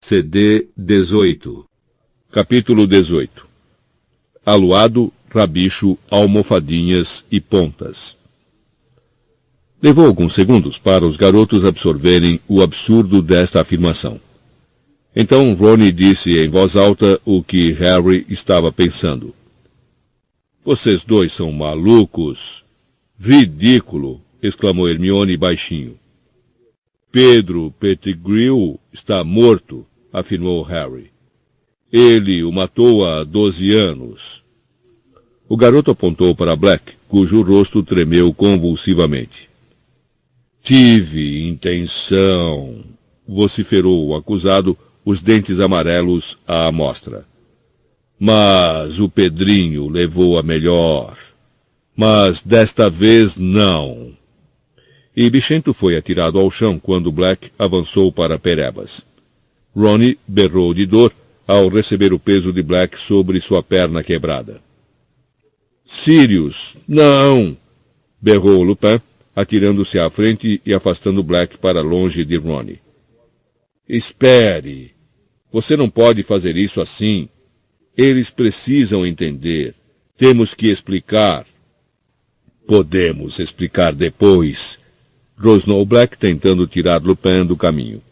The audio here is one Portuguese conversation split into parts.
CD 18. Capítulo 18. Aluado, rabicho, almofadinhas e pontas. Levou alguns segundos para os garotos absorverem o absurdo desta afirmação. Então Ron disse em voz alta o que Harry estava pensando. Vocês dois são malucos. Ridículo! Exclamou Hermione baixinho. Pedro Pettigrew está morto, afirmou Harry. Ele o matou há 12 anos. O garoto apontou para Black, cujo rosto tremeu convulsivamente. Tive intenção, vociferou o acusado, os dentes amarelos à amostra. Mas o Pedrinho levou a melhor. Mas desta vez não. E Bichento foi atirado ao chão quando Black avançou para Perebas. Ron berrou de dor ao receber o peso de Black sobre sua perna quebrada. Sirius, não! Berrou Lupin, atirando-se à frente e afastando Black para longe de Ron. Espere! Você não pode fazer isso assim. Eles precisam entender. Temos que explicar. Podemos explicar depois, rosnou Black tentando tirar Lupin do caminho.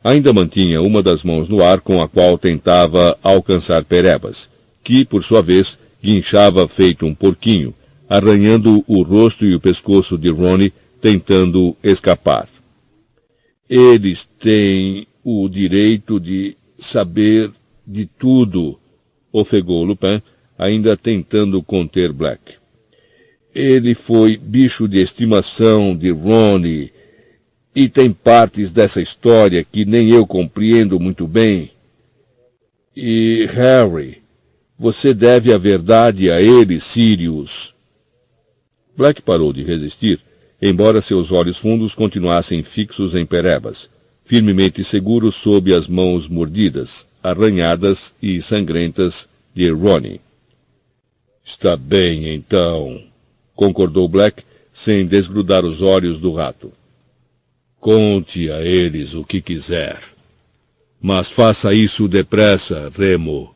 Ainda mantinha uma das mãos no ar com a qual tentava alcançar Perebas, que, por sua vez, guinchava feito um porquinho, arranhando o rosto e o pescoço de Ron, tentando escapar. Eles têm o direito de saber de tudo, ofegou Lupin, ainda tentando conter Black. Ele foi bicho de estimação de Ron, e tem partes dessa história que nem eu compreendo muito bem. E, Harry, você deve a verdade a ele, Sirius. Black parou de resistir, embora seus olhos fundos continuassem fixos em Perebas, firmemente seguros sob as mãos mordidas, arranhadas e sangrentas de Ron. Está bem, então, concordou Black, sem desgrudar os olhos do rato. Conte a eles o que quiser. Mas faça isso depressa, Remo.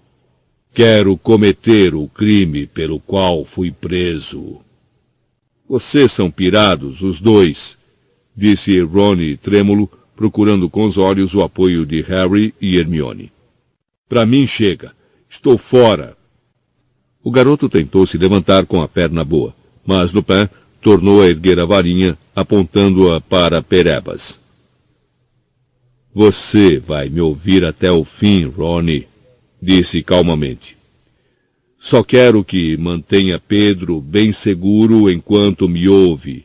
Quero cometer o crime pelo qual fui preso. Vocês são pirados, os dois, disse Ron trêmulo, procurando com os olhos o apoio de Harry e Hermione. Para mim chega. Estou fora. O garoto tentou se levantar com a perna boa, mas Lupin tornou a erguer a varinha, apontando-a para Perebas. Você vai me ouvir até o fim, Ron, disse calmamente. Só quero que mantenha Pedro bem seguro enquanto me ouve.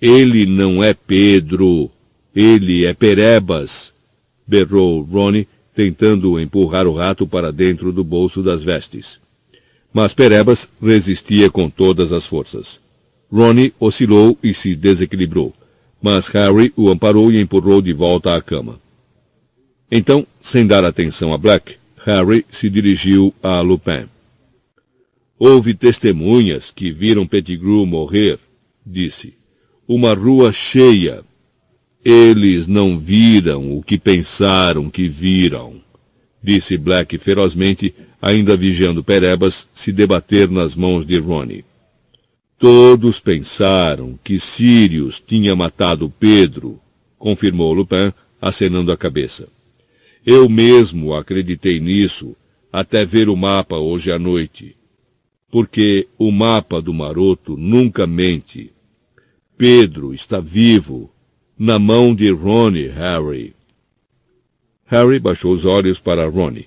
Ele não é Pedro, ele é Perebas, berrou Ron, tentando empurrar o rato para dentro do bolso das vestes. Mas Perebas resistia com todas as forças. Ron oscilou e se desequilibrou, mas Harry o amparou e empurrou de volta à cama. Então, sem dar atenção a Black, Harry se dirigiu a Lupin. Houve testemunhas que viram Pettigrew morrer, disse. Uma rua cheia. Eles não viram o que pensaram que viram, disse Black ferozmente, ainda vigiando Perebas se debater nas mãos de Ron. Todos pensaram que Sirius tinha matado Pedro, confirmou Lupin, acenando a cabeça. Eu mesmo acreditei nisso, até ver o mapa hoje à noite. Porque o mapa do maroto nunca mente. Pedro está vivo, na mão de Ron, Harry. Harry baixou os olhos para Ron,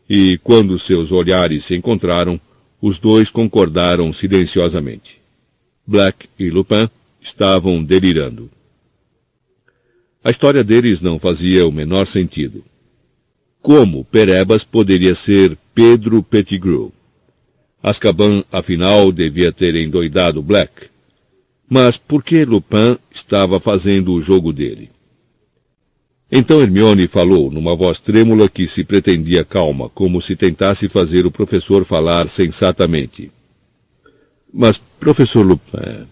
e quando seus olhares se encontraram, os dois concordaram silenciosamente. Black e Lupin estavam delirando. A história deles não fazia o menor sentido. Como Perebas poderia ser Pedro Pettigrew? Azkaban, afinal, devia ter endoidado Black. Mas por que Lupin estava fazendo o jogo dele? Então Hermione falou numa voz trêmula que se pretendia calma, como se tentasse fazer o professor falar sensatamente. Mas, professor Lupin,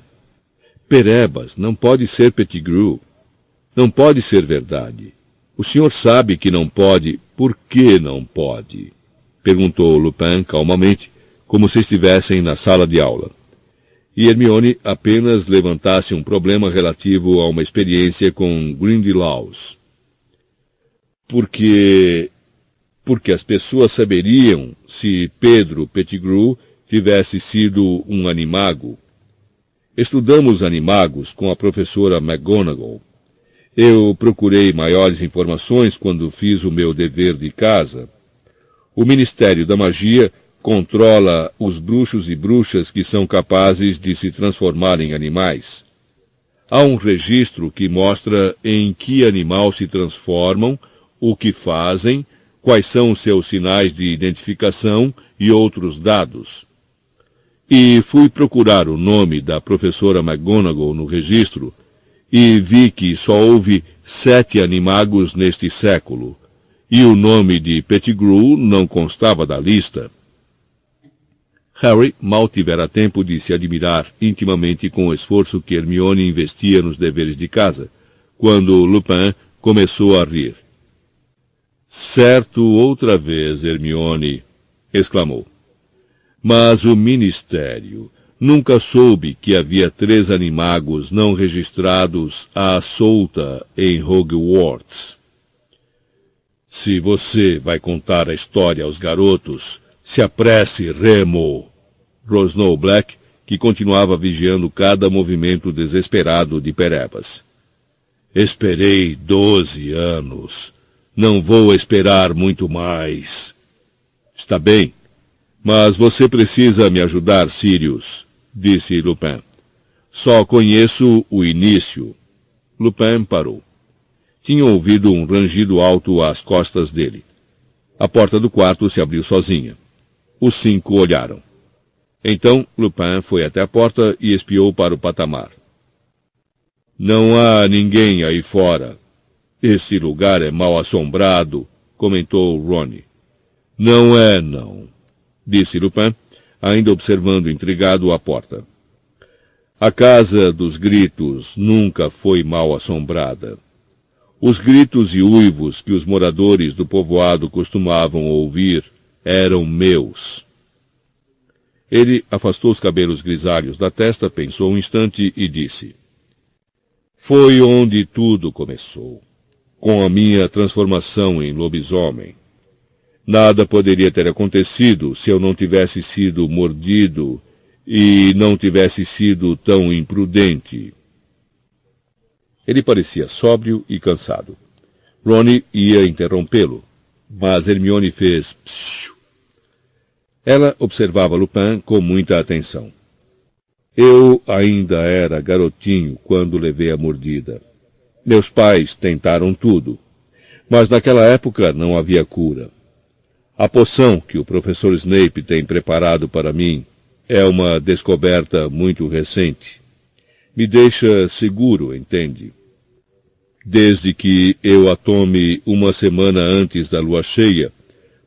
Perebas não pode ser Pettigrew. Não pode ser verdade. O senhor sabe que não pode. Por que não pode? Perguntou Lupin calmamente, como se estivessem na sala de aula. E Hermione apenas levantasse um problema relativo a uma experiência com Grindylows. Porque as pessoas saberiam se Pedro Pettigrew tivesse sido um animago. Estudamos animagos com a professora McGonagall. Eu procurei maiores informações quando fiz o meu dever de casa. O Ministério da Magia controla os bruxos e bruxas que são capazes de se transformar em animais. Há um registro que mostra em que animal se transformam, o que fazem, quais são seus sinais de identificação e outros dados. E fui procurar o nome da professora McGonagall no registro e vi que só houve 7 animagos neste século, e o nome de Pettigrew não constava da lista. Harry mal tivera tempo de se admirar intimamente com o esforço que Hermione investia nos deveres de casa, quando Lupin começou a rir. Certo, outra vez, Hermione, exclamou. Mas o Ministério nunca soube que havia 3 animagos não registrados à solta em Hogwarts. Se você vai contar a história aos garotos, se apresse, Remo, rosnou Black, que continuava vigiando cada movimento desesperado de Perebas. Esperei 12 anos. Não vou esperar muito mais. Está bem, mas você precisa me ajudar, Sirius, disse Lupin. Só conheço o início. Lupin parou. Tinha ouvido um rangido alto às costas dele. A porta do quarto se abriu sozinha. Os 5 olharam. Então Lupin foi até a porta e espiou para o patamar. Não há ninguém aí fora. Esse lugar é mal assombrado, comentou Rony. Não é, não, disse Lupin, ainda observando intrigado a porta. A Casa dos Gritos nunca foi mal assombrada. Os gritos e uivos que os moradores do povoado costumavam ouvir eram meus. Ele afastou os cabelos grisalhos da testa, pensou um instante e disse: Foi onde tudo começou, com a minha transformação em lobisomem. Nada poderia ter acontecido se eu não tivesse sido mordido e não tivesse sido tão imprudente. Ele parecia sóbrio e cansado. Rony ia interrompê-lo, mas Hermione fez psiu. Ela observava Lupin com muita atenção. Eu ainda era garotinho quando levei a mordida. Meus pais tentaram tudo, mas naquela época não havia cura. A poção que o professor Snape tem preparado para mim é uma descoberta muito recente. Me deixa seguro, entende? Desde que eu a tome uma semana antes da lua cheia,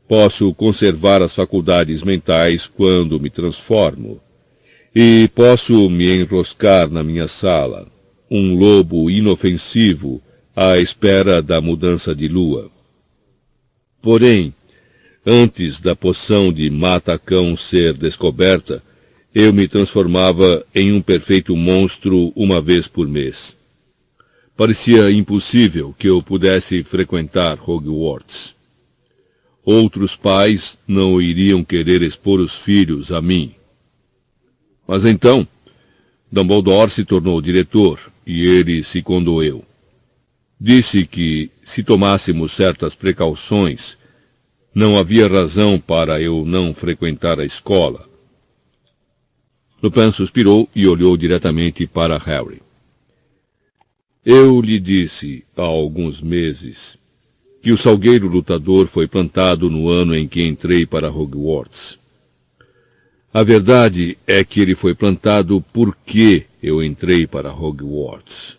posso conservar as faculdades mentais quando me transformo. E posso me enroscar na minha sala, um lobo inofensivo à espera da mudança de lua. Porém, antes da poção de mata-cão ser descoberta, eu me transformava em um perfeito monstro uma vez por mês. Parecia impossível que eu pudesse frequentar Hogwarts. Outros pais não iriam querer expor os filhos a mim. Mas então, Dumbledore se tornou diretor e ele se condoeu. Disse que, se tomássemos certas precauções, não havia razão para eu não frequentar a escola. Lupin suspirou e olhou diretamente para Harry. Eu lhe disse, há alguns meses, que o salgueiro lutador foi plantado no ano em que entrei para Hogwarts. A verdade é que ele foi plantado porque eu entrei para Hogwarts.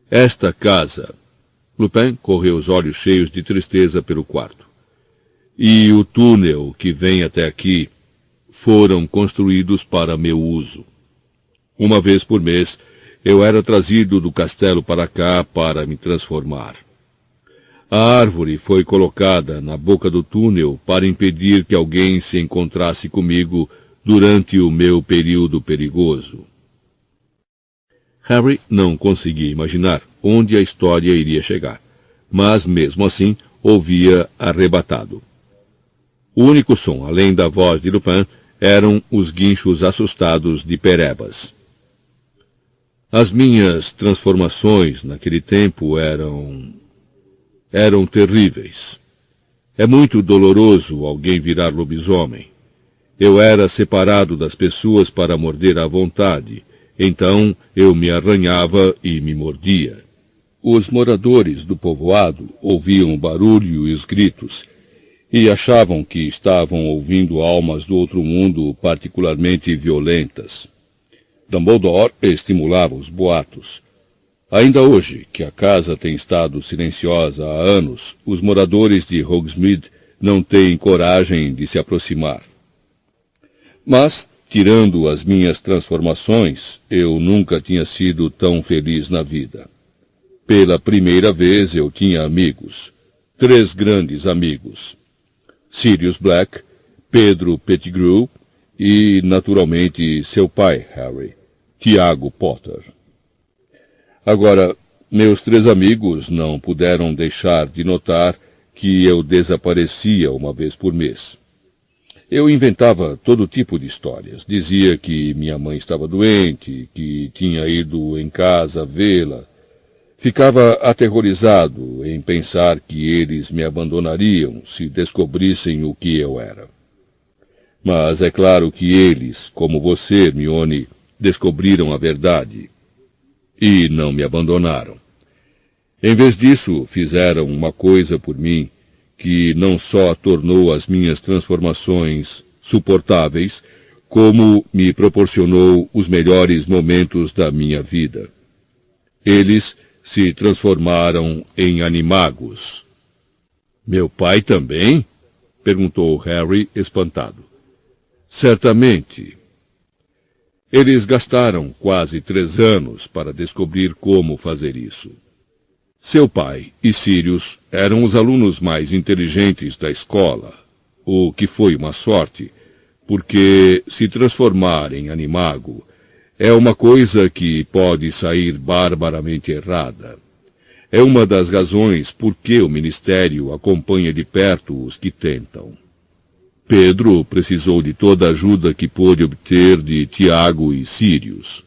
Esta casa... Lupin correu os olhos cheios de tristeza pelo quarto. E o túnel que vem até aqui foram construídos para meu uso. Uma vez por mês, eu era trazido do castelo para cá para me transformar. A árvore foi colocada na boca do túnel para impedir que alguém se encontrasse comigo durante o meu período perigoso. Harry não conseguia imaginar onde a história iria chegar, mas mesmo assim ouvia arrebatado. O único som, além da voz de Lupin, eram os guinchos assustados de Perebas. As minhas transformações naquele tempo eram terríveis. É muito doloroso alguém virar lobisomem. Eu era separado das pessoas para morder à vontade, então eu me arranhava e me mordia. Os moradores do povoado ouviam o barulho e os gritos, e achavam que estavam ouvindo almas do outro mundo particularmente violentas. Dumbledore estimulava os boatos. Ainda hoje, que a casa tem estado silenciosa há anos, os moradores de Hogsmeade não têm coragem de se aproximar. Mas, tirando as minhas transformações, eu nunca tinha sido tão feliz na vida. Pela primeira vez eu tinha amigos. 3 grandes amigos. Sirius Black, Pedro Pettigrew e, naturalmente, seu pai, Harry, Tiago Potter. Agora, meus 3 amigos não puderam deixar de notar que eu desaparecia uma vez por mês. Eu inventava todo tipo de histórias. Dizia que minha mãe estava doente, que tinha ido em casa vê-la. Ficava aterrorizado em pensar que eles me abandonariam se descobrissem o que eu era. Mas é claro que eles, como você, Hermione, descobriram a verdade. E não me abandonaram. Em vez disso, fizeram uma coisa por mim que não só tornou as minhas transformações suportáveis, como me proporcionou os melhores momentos da minha vida. Eles se transformaram em animagos. Meu pai também? Perguntou Harry, espantado. Certamente. Eles gastaram quase 3 anos para descobrir como fazer isso. Seu pai e Sirius eram os alunos mais inteligentes da escola, o que foi uma sorte, porque se transformar em animago é uma coisa que pode sair barbaramente errada. É uma das razões por que o Ministério acompanha de perto os que tentam. Pedro precisou de toda a ajuda que pôde obter de Tiago e Sirius.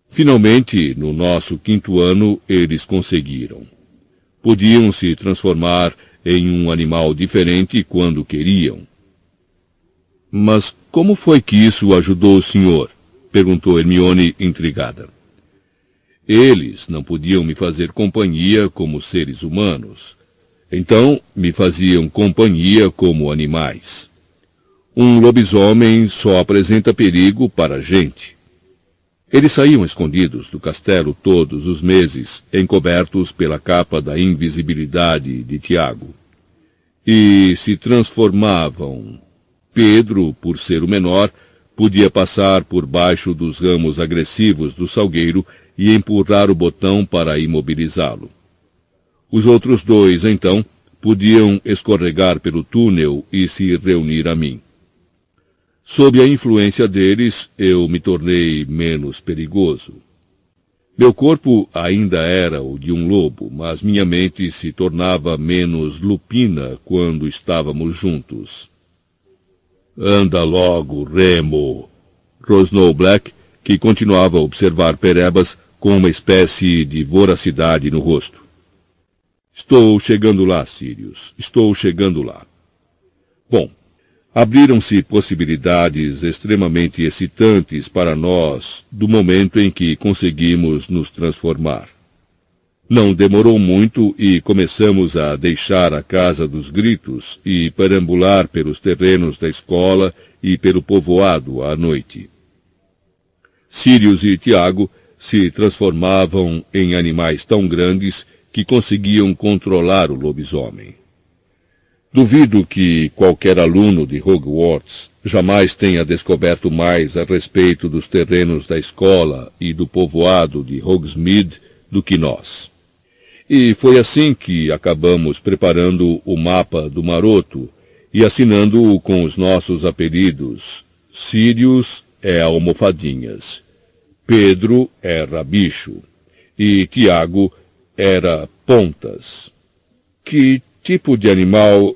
Finalmente, no nosso 5º ano, eles conseguiram. Podiam se transformar em um animal diferente quando queriam. Mas como foi que isso ajudou o senhor? Perguntou Hermione, intrigada. Eles não podiam me fazer companhia como seres humanos. Então me faziam companhia como animais. Um lobisomem só apresenta perigo para a gente. Eles saíam escondidos do castelo todos os meses, encobertos pela capa da invisibilidade de Tiago. E se transformavam. Pedro, por ser o menor, podia passar por baixo dos ramos agressivos do salgueiro e empurrar o botão para imobilizá-lo. Os outros 2, então, podiam escorregar pelo túnel e se reunir a mim. Sob a influência deles, eu me tornei menos perigoso. Meu corpo ainda era o de um lobo, mas minha mente se tornava menos lupina quando estávamos juntos. Anda logo, Remo! Rosnou Black, que continuava a observar Perebas com uma espécie de voracidade no rosto. Estou chegando lá, Sirius. Estou chegando lá. Bom, abriram-se possibilidades extremamente excitantes para nós do momento em que conseguimos nos transformar. Não demorou muito e começamos a deixar a Casa dos Gritos e perambular pelos terrenos da escola e pelo povoado à noite. Sirius e Tiago se transformavam em animais tão grandes que conseguiam controlar o lobisomem. Duvido que qualquer aluno de Hogwarts jamais tenha descoberto mais a respeito dos terrenos da escola e do povoado de Hogsmeade do que nós. E foi assim que acabamos preparando o mapa do maroto e assinando-o com os nossos apelidos. Sirius é almofadinhas, Pedro é rabicho e Tiago era pontas. Que tipo de animal?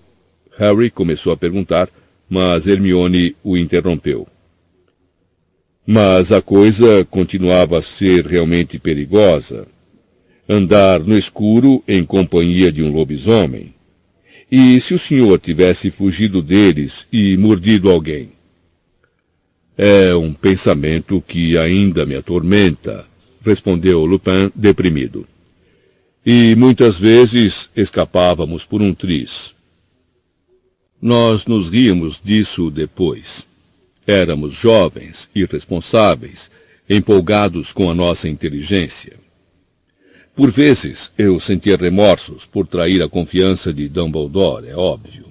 Harry começou a perguntar, mas Hermione o interrompeu. Mas a coisa continuava a ser realmente perigosa. Andar no escuro em companhia de um lobisomem. E se o senhor tivesse fugido deles e mordido alguém? É um pensamento que ainda me atormenta, respondeu Lupin deprimido. E muitas vezes escapávamos por um triz. Nós nos ríamos disso depois. Éramos jovens, irresponsáveis, empolgados com a nossa inteligência. Por vezes eu sentia remorsos por trair a confiança de Dumbledore, é óbvio.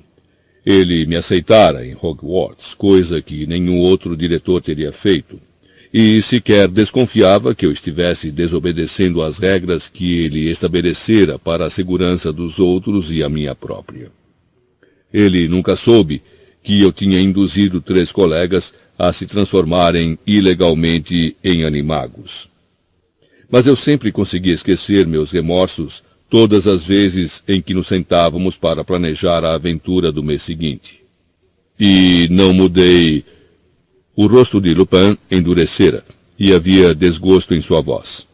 Ele me aceitara em Hogwarts, coisa que nenhum outro diretor teria feito, e sequer desconfiava que eu estivesse desobedecendo às regras que ele estabelecera para a segurança dos outros e a minha própria. Ele nunca soube que eu tinha induzido 3 colegas a se transformarem ilegalmente em animagos. Mas eu sempre consegui esquecer meus remorsos todas as vezes em que nos sentávamos para planejar a aventura do mês seguinte. E não mudei. O rosto de Lupin endurecera, e havia desgosto em sua voz.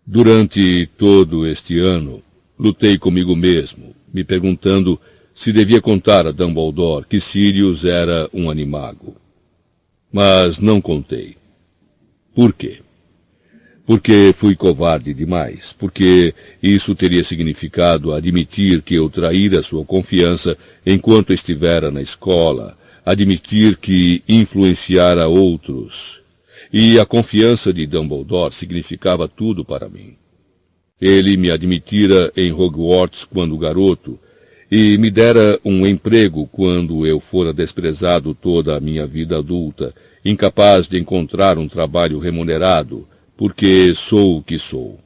Durante todo este ano, lutei comigo mesmo, me perguntando se devia contar a Dumbledore que Sirius era um animago. Mas não contei. Por quê? Porque fui covarde demais, porque isso teria significado admitir que eu traíra sua confiança enquanto estivera na escola, admitir que influenciara outros. E a confiança de Dumbledore significava tudo para mim. Ele me admitira em Hogwarts quando garoto, e me dera um emprego quando eu fora desprezado toda a minha vida adulta, incapaz de encontrar um trabalho remunerado, porque sou o que sou.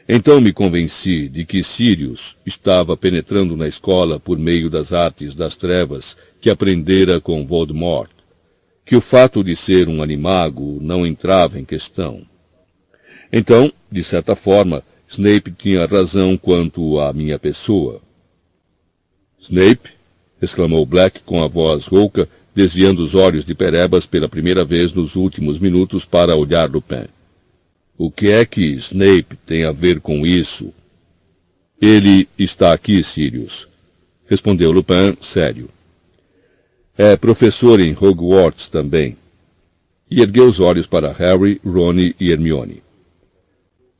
Então me convenci de que Sirius estava penetrando na escola por meio das artes das trevas que aprendera com Voldemort, que o fato de ser um animago não entrava em questão. Então, de certa forma, Snape tinha razão quanto à minha pessoa. Snape? Exclamou Black com a voz rouca, desviando os olhos de Perebas pela primeira vez nos últimos minutos para olhar Lupin. O que é que Snape tem a ver com isso? Ele está aqui, Sirius, respondeu Lupin, sério. É professor em Hogwarts também. E ergueu os olhos para Harry, Ron e Hermione.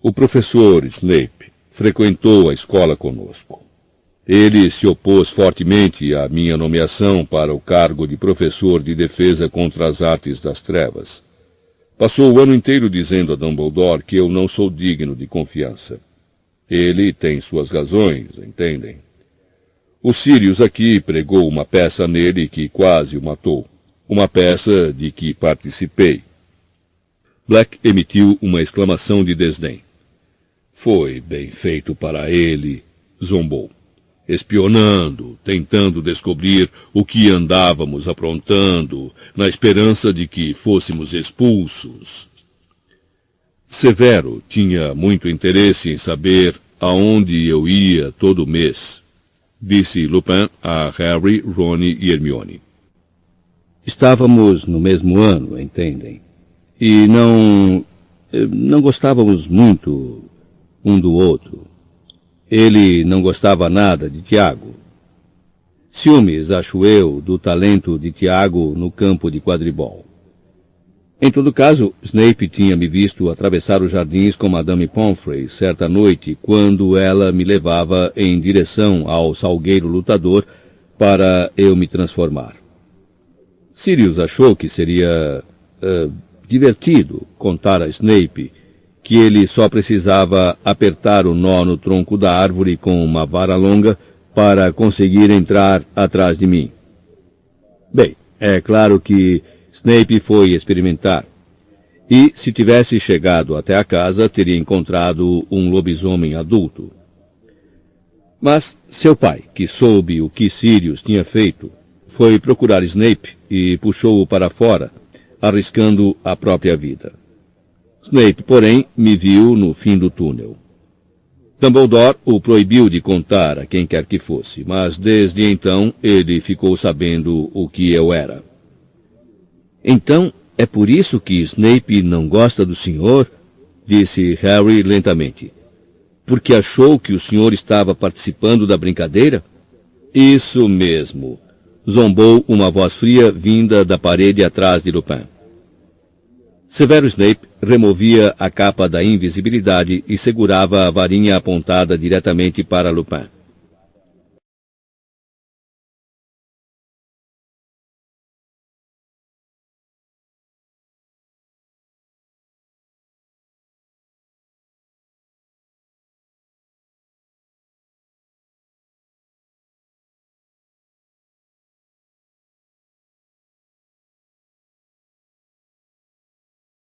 O professor Snape frequentou a escola conosco. Ele se opôs fortemente à minha nomeação para o cargo de professor de defesa contra as artes das trevas. Passou o ano inteiro dizendo a Dumbledore que eu não sou digno de confiança. Ele tem suas razões, entendem? O Sirius aqui pregou uma peça nele que quase o matou. Uma peça de que participei. Black emitiu uma exclamação de desdém. Foi bem feito para ele, zombou. Espionando, tentando descobrir o que andávamos aprontando, na esperança de que fôssemos expulsos. Severo tinha muito interesse em saber aonde eu ia todo mês, disse Lupin a Harry, Ron e Hermione. Estávamos no mesmo ano, entendem? E não gostávamos muito um do outro. Ele não gostava nada de Tiago. Ciúmes, acho eu, do talento de Tiago no campo de quadribol. Em todo caso, Snape tinha me visto atravessar os jardins com Madame Pomfrey certa noite, quando ela me levava em direção ao salgueiro lutador para eu me transformar. Sirius achou que seria divertido contar a Snape que ele só precisava apertar o nó no tronco da árvore com uma vara longa para conseguir entrar atrás de mim. Bem, é claro que Snape foi experimentar. E, se tivesse chegado até a casa, teria encontrado um lobisomem adulto. Mas seu pai, que soube o que Sirius tinha feito, foi procurar Snape e puxou-o para fora, arriscando a própria vida. Snape, porém, me viu no fim do túnel. Dumbledore o proibiu de contar a quem quer que fosse, mas desde então ele ficou sabendo o que eu era. Então, é por isso que Snape não gosta do senhor? Disse Harry lentamente. Porque achou que o senhor estava participando da brincadeira? Isso mesmo, zombou uma voz fria vinda da parede atrás de Lupin. Severo Snape removia a capa da invisibilidade e segurava a varinha apontada diretamente para Lupin.